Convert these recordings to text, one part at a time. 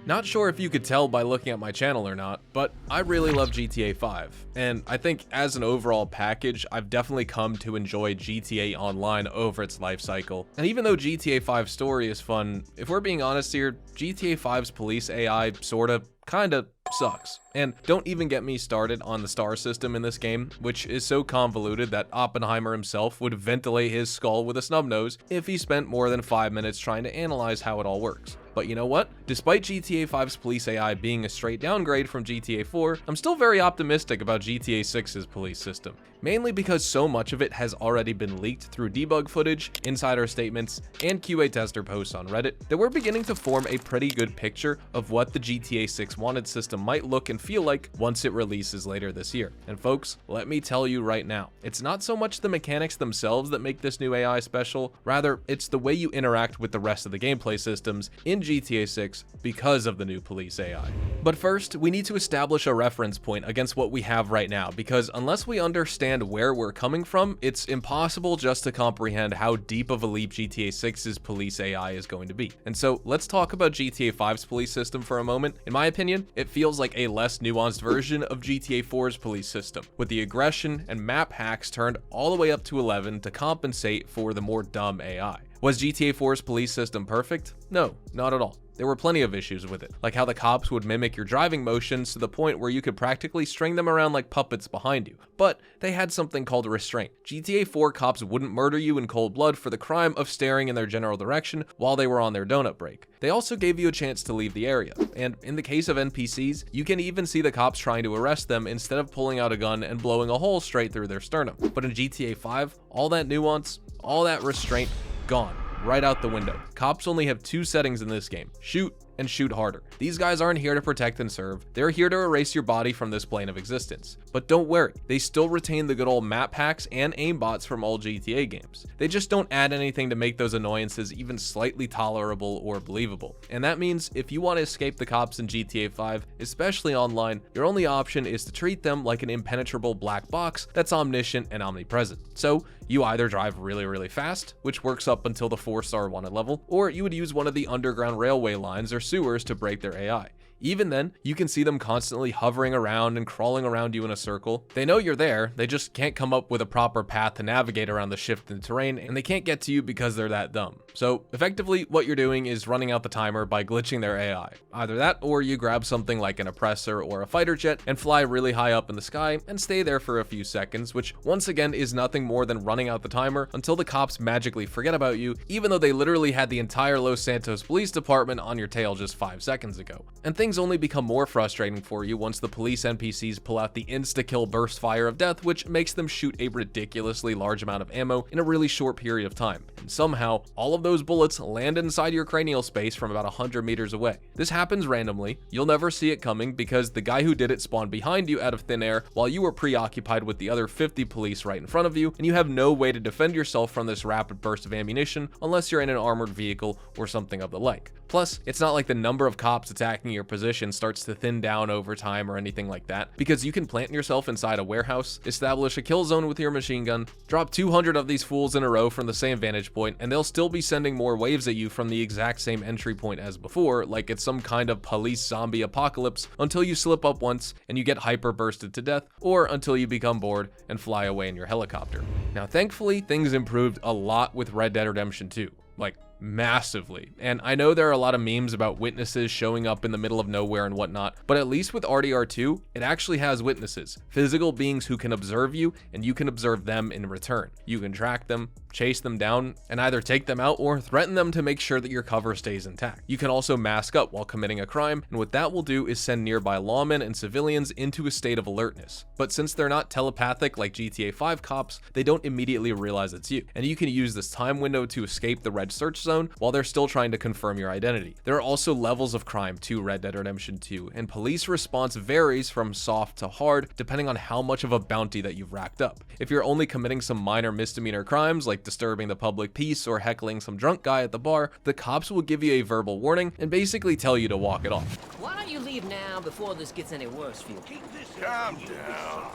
Not sure if you could tell by looking at my channel or not, but I really love GTA 5, and I think as an overall package, I've definitely come to enjoy GTA Online over its life cycle. And even though GTA 5's story is fun, if we're being honest here, GTA 5's police AI kinda sucks. And don't even get me started on the star system in this game, which is so convoluted that Oppenheimer himself would ventilate his skull with a snub nose if he spent more than 5 minutes trying to analyze how it all works. But you know what? Despite GTA 5's police AI being a straight downgrade from GTA 4, I'm still very optimistic about GTA 6's police system, mainly because so much of it has already been leaked through debug footage, insider statements, and QA tester posts on Reddit that we're beginning to form a pretty good picture of what the GTA 6 wanted system might look and feel like once it releases later this year. And folks, let me tell you right now, it's not so much the mechanics themselves that make this new AI special, rather it's the way you interact with the rest of the gameplay systems in GTA 6 because of the new police AI. But first, we need to establish a reference point against what we have right now, because unless we understand where we're coming from, it's impossible just to comprehend how deep of a leap GTA 6's police AI is going to be. And so let's talk about GTA 5's police system for a moment. In my opinion, it feels like a less nuanced version of GTA 4's police system, with the aggression and map hacks turned all the way up to 11 to compensate for the more dumb AI. Was GTA 4's police system perfect? No, not at all. There were plenty of issues with it, like how the cops would mimic your driving motions to the point where you could practically string them around like puppets behind you. But they had something called restraint. GTA 4 cops wouldn't murder you in cold blood for the crime of staring in their general direction while they were on their donut break. They also gave you a chance to leave the area, and in the case of NPCs, you can even see the cops trying to arrest them instead of pulling out a gun and blowing a hole straight through their sternum. But in GTA 5, all that nuance, all that restraint, gone. Right out the window. Cops only have two settings in this game: shoot and shoot harder. These guys aren't here to protect and serve, they're here to erase your body from this plane of existence. But don't worry, they still retain the good old map hacks and aimbots from all GTA games. They just don't add anything to make those annoyances even slightly tolerable or believable. And that means if you want to escape the cops in GTA 5, especially online, your only option is to treat them like an impenetrable black box that's omniscient and omnipresent. So you either drive really fast, which works up until the 4-star wanted level, or you would use one of the underground railway lines or sewers to break their AI. Even then, you can see them constantly hovering around and crawling around you in a circle. They know you're there, they just can't come up with a proper path to navigate around the shifting terrain, and they can't get to you because they're that dumb. So effectively, what you're doing is running out the timer by glitching their AI. Either that, or you grab something like an oppressor or a fighter jet and fly really high up in the sky and stay there for a few seconds, which once again is nothing more than running out the timer until the cops magically forget about you, even though they literally had the entire Los Santos Police Department on your tail just 5 seconds ago. And things only become more frustrating for you once the police NPCs pull out the insta-kill burst fire of death, which makes them shoot a ridiculously large amount of ammo in a really short period of time. And somehow, all of those bullets land inside your cranial space from about 100 meters away. This happens randomly, you'll never see it coming because the guy who did it spawned behind you out of thin air while you were preoccupied with the other 50 police right in front of you, and you have no way to defend yourself from this rapid burst of ammunition unless you're in an armored vehicle or something of the like. Plus, it's not like the number of cops attacking your position starts to thin down over time or anything like that, because you can plant yourself inside a warehouse, establish a kill zone with your machine gun, drop 200 of these fools in a row from the same vantage point, and they'll still be sending more waves at you from the exact same entry point as before, like it's some kind of police zombie apocalypse, until you slip up once and you get hyper bursted to death, or until you become bored and fly away in your helicopter. Now thankfully, things improved a lot with Red Dead Redemption 2. Like, massively. And I know there are a lot of memes about witnesses showing up in the middle of nowhere and whatnot, but at least with RDR2, it actually has witnesses, physical beings who can observe you and you can observe them in return. You can track them, chase them down, and either take them out or threaten them to make sure that your cover stays intact. You can also mask up while committing a crime, and what that will do is send nearby lawmen and civilians into a state of alertness. But since they're not telepathic like GTA 5 cops, they don't immediately realize it's you, and you can use this time window to escape the red search zone while they're still trying to confirm your identity. There are also levels of crime to Red Dead Redemption 2, and police response varies from soft to hard depending on how much of a bounty that you've racked up. If you're only committing some minor misdemeanor crimes like disturbing the public peace or heckling some drunk guy at the bar, the cops will give you a verbal warning and basically tell you to walk it off. Why don't you leave now before this gets any worse for you? Calm down.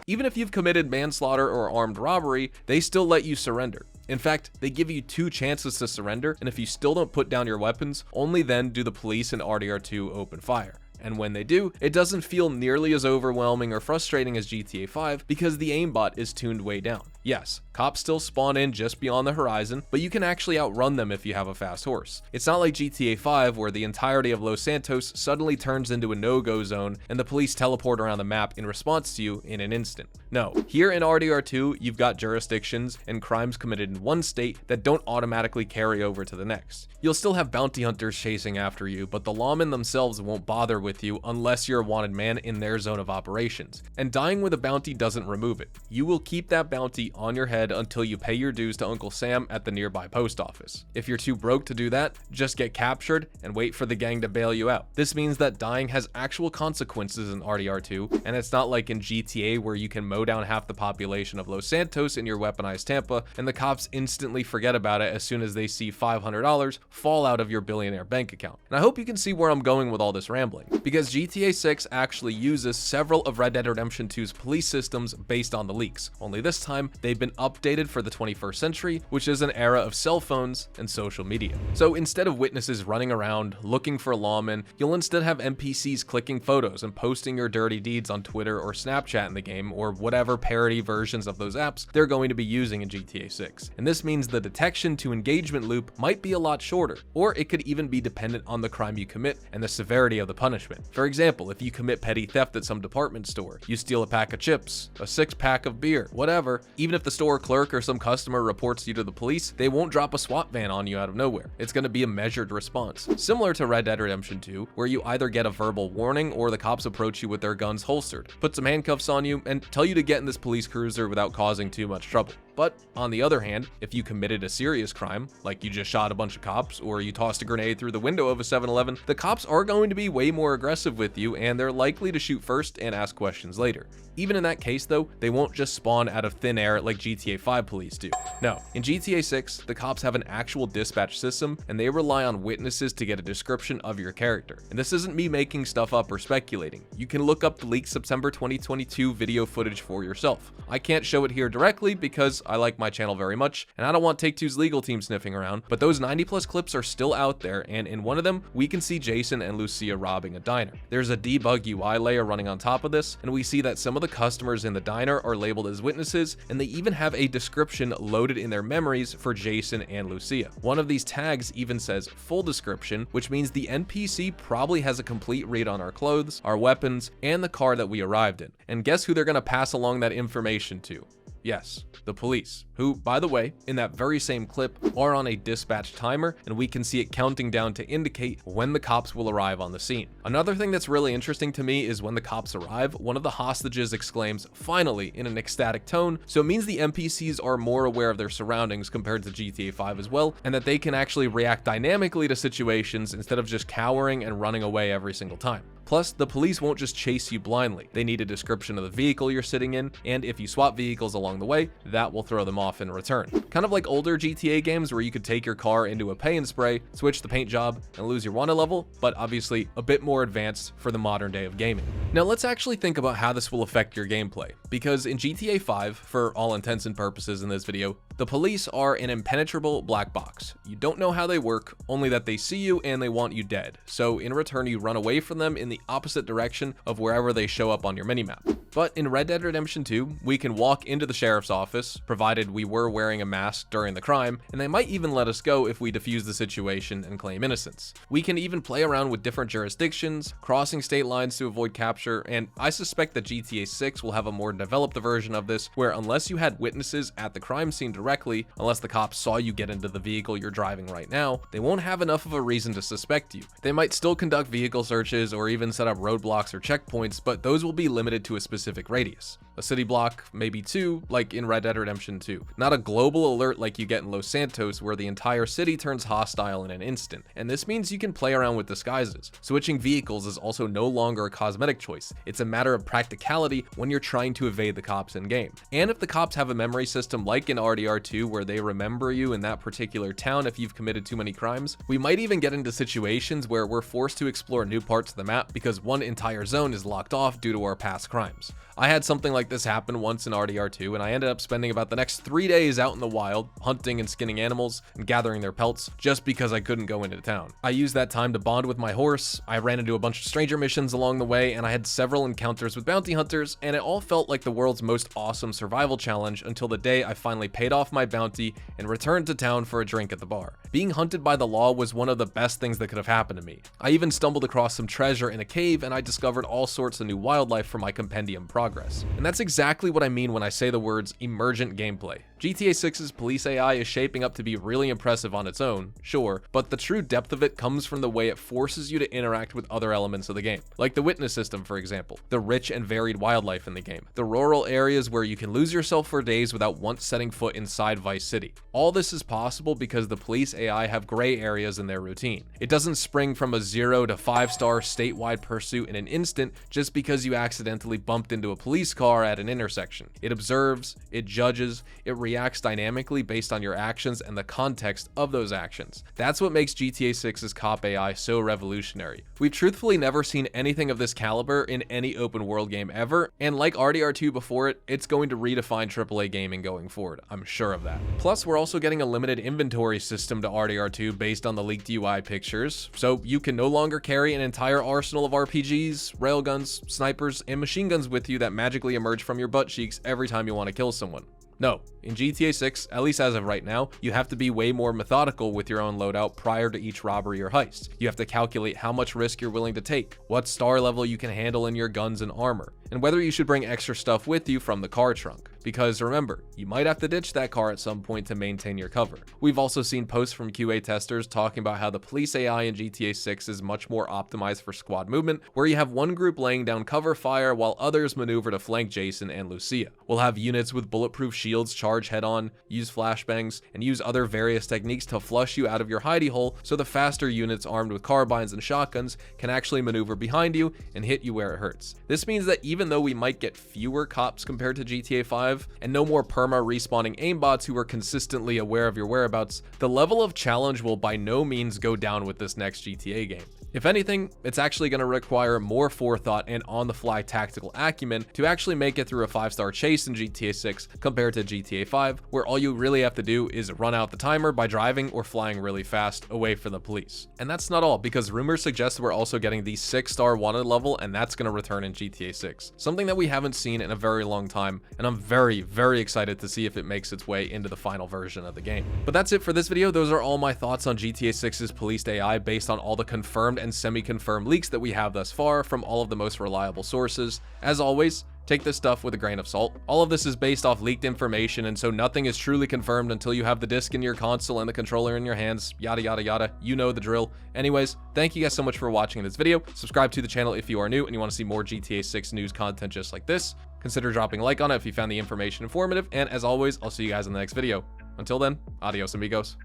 Even if you've committed manslaughter or armed robbery, they still let you surrender. In fact, they give you 2 chances to surrender, and if you still don't put down your weapons, only then do the police and RDR2 open fire. And when they do, it doesn't feel nearly as overwhelming or frustrating as GTA 5 because the aimbot is tuned way down. Yes, cops still spawn in just beyond the horizon, but you can actually outrun them if you have a fast horse. It's not like GTA 5 where the entirety of Los Santos suddenly turns into a no-go zone and the police teleport around the map in response to you in an instant. No, here in RDR2, you've got jurisdictions and crimes committed in one state that don't automatically carry over to the next. You'll still have bounty hunters chasing after you, but the lawmen themselves won't bother with you unless you're a wanted man in their zone of operations. And dying with a bounty doesn't remove it. You will keep that bounty on your head until you pay your dues to Uncle Sam at the nearby post office. If you're too broke to do that, just get captured and wait for the gang to bail you out. This means that dying has actual consequences in RDR2, and it's not like in GTA where you can mow down half the population of Los Santos in your weaponized Tampa, and the cops instantly forget about it as soon as they see $500 fall out of your billionaire bank account. And I hope you can see where I'm going with all this rambling, because GTA 6 actually uses several of Red Dead Redemption 2's police systems based on the leaks, only this time they've been updated for the 21st century, which is an era of cell phones and social media. So instead of witnesses running around looking for lawmen, you'll instead have NPCs clicking photos and posting your dirty deeds on Twitter or Snapchat in the game, or whatever parody versions of those apps they're going to be using in GTA 6. And this means the detection to engagement loop might be a lot shorter, or it could even be dependent on the crime you commit and the severity of the punishment. For example, if you commit petty theft at some department store, you steal a pack of chips, a 6-pack of beer, whatever, even if the store clerk or some customer reports you to the police, they won't drop a SWAT van on you out of nowhere. It's going to be a measured response. Similar to Red Dead Redemption 2, where you either get a verbal warning or the cops approach you with their guns holstered, put some handcuffs on you, and tell you to get in this police cruiser without causing too much trouble. But on the other hand, if you committed a serious crime, like you just shot a bunch of cops or you tossed a grenade through the window of a 7-Eleven, the cops are going to be way more aggressive with you, and they're likely to shoot first and ask questions later. Even in that case though, they won't just spawn out of thin air like GTA 5 police do. No, in GTA 6, the cops have an actual dispatch system, and they rely on witnesses to get a description of your character. And this isn't me making stuff up or speculating. You can look up the leaked September 2022 video footage for yourself. I can't show it here directly because I like my channel very much, and I don't want Take-Two's legal team sniffing around, but those 90+ clips are still out there, and in one of them, we can see Jason and Lucia robbing a diner. There's a debug UI layer running on top of this, and we see that some of the customers in the diner are labeled as witnesses, and they even have a description loaded in their memories for Jason and Lucia. One of these tags even says full description, which means the NPC probably has a complete read on our clothes, our weapons, and the car that we arrived in. And guess who they're going to pass along that information to? Yes, the police, who, by the way, in that very same clip, are on a dispatch timer, and we can see it counting down to indicate when the cops will arrive on the scene. Another thing that's really interesting to me is when the cops arrive, one of the hostages exclaims, "Finally," in an ecstatic tone, so it means the NPCs are more aware of their surroundings compared to GTA 5 as well, and that they can actually react dynamically to situations instead of just cowering and running away every single time. Plus, the police won't just chase you blindly. They need a description of the vehicle you're sitting in, and if you swap vehicles along the way, that will throw them off in return. Kind of like older GTA games where you could take your car into a pay and spray, switch the paint job, and lose your wanted level, but obviously a bit more advanced for the modern day of gaming. Now let's actually think about how this will affect your gameplay, because in GTA 5, for all intents and purposes in this video, the police are an impenetrable black box. You don't know how they work, only that they see you and they want you dead. So in return, you run away from them in the opposite direction of wherever they show up on your minimap. But in Red Dead Redemption 2, we can walk into the sheriff's office, provided we were wearing a mask during the crime, and they might even let us go if we defuse the situation and claim innocence. We can even play around with different jurisdictions, crossing state lines to avoid capture, and I suspect that GTA 6 will have a more developed version of this, where unless you had witnesses at the crime scene directly, unless the cops saw you get into the vehicle you're driving right now, they won't have enough of a reason to suspect you. They might still conduct vehicle searches or even set up roadblocks or checkpoints, but those will be limited to a specific radius. A city block, maybe 2, like in Red Dead Redemption 2. Not a global alert like you get in Los Santos, where the entire city turns hostile in an instant. And this means you can play around with disguises. Switching vehicles is also no longer a cosmetic choice. It's a matter of practicality when you're trying to evade the cops in game. And if the cops have a memory system like in RDR2 where they remember you in that particular town if you've committed too many crimes, we might even get into situations where we're forced to explore new parts of the map because one entire zone is locked off due to our past crimes. I had something like this happened once in RDR2, and I ended up spending about the next 3 days out in the wild, hunting and skinning animals and gathering their pelts just because I couldn't go into town. I used that time to bond with my horse, I ran into a bunch of stranger missions along the way, and I had several encounters with bounty hunters, and it all felt like the world's most awesome survival challenge until the day I finally paid off my bounty and returned to town for a drink at the bar. Being hunted by the law was one of the best things that could have happened to me. I even stumbled across some treasure in a cave, and I discovered all sorts of new wildlife for my compendium progress. And that's exactly what I mean when I say the words emergent gameplay. GTA 6's police AI is shaping up to be really impressive on its own, sure, but the true depth of it comes from the way it forces you to interact with other elements of the game, like the witness system, for example, the rich and varied wildlife in the game, the rural areas where you can lose yourself for days without once setting foot inside Vice City. All this is possible because the police AI have gray areas in their routine. It doesn't spring from a 0 to 5-star statewide pursuit in an instant just because you accidentally bumped into a police car at an intersection. It observes, it judges, it reacts dynamically based on your actions and the context of those actions. That's what makes GTA 6's cop AI so revolutionary. We've truthfully never seen anything of this caliber in any open world game ever, and like RDR2 before it, it's going to redefine AAA gaming going forward. I'm sure of that. Plus, we're also getting a limited inventory system to RDR2 based on the leaked UI pictures, so you can no longer carry an entire arsenal of RPGs, railguns, snipers, and machine guns with you that magically emerge from your butt cheeks every time you want to kill someone. No, in GTA 6, at least as of right now, you have to be way more methodical with your own loadout prior to each robbery or heist. You have to calculate how much risk you're willing to take, what star level you can handle in your guns and armor, and whether you should bring extra stuff with you from the car trunk. Because remember, you might have to ditch that car at some point to maintain your cover. We've also seen posts from QA testers talking about how the police AI in GTA 6 is much more optimized for squad movement, where you have one group laying down cover fire while others maneuver to flank Jason and Lucia. We'll have units with bulletproof shields charge head-on, use flashbangs, and use other various techniques to flush you out of your hidey hole, so the faster units armed with carbines and shotguns can actually maneuver behind you and hit you where it hurts. This means that even though we might get fewer cops compared to GTA 5, and no more perma respawning aimbots who are consistently aware of your whereabouts, the level of challenge will by no means go down with this next GTA game. If anything, it's actually going to require more forethought and on-the-fly tactical acumen to actually make it through a 5-star chase in GTA 6 compared to GTA 5, where all you really have to do is run out the timer by driving or flying really fast away from the police. And that's not all, because rumors suggest we're also getting the 6-star wanted level, and that's going to return in GTA 6. Something that we haven't seen in a very long time, and I'm very, very excited to see if it makes its way into the final version of the game. But that's it for this video. Those are all my thoughts on GTA 6's policed AI based on all the confirmed and semi-confirmed leaks that we have thus far from all of the most reliable sources. As always, take this stuff with a grain of salt. All of this is based off leaked information, and so nothing is truly confirmed until you have the disc in your console and the controller in your hands, yada yada yada, you know the drill. Anyways, thank you guys so much for watching this video. Subscribe to the channel if you are new and you want to see more GTA 6 news content just like this. Consider dropping a like on it if you found the information informative, and as always, I'll see you guys in the next video. Until then, adios amigos.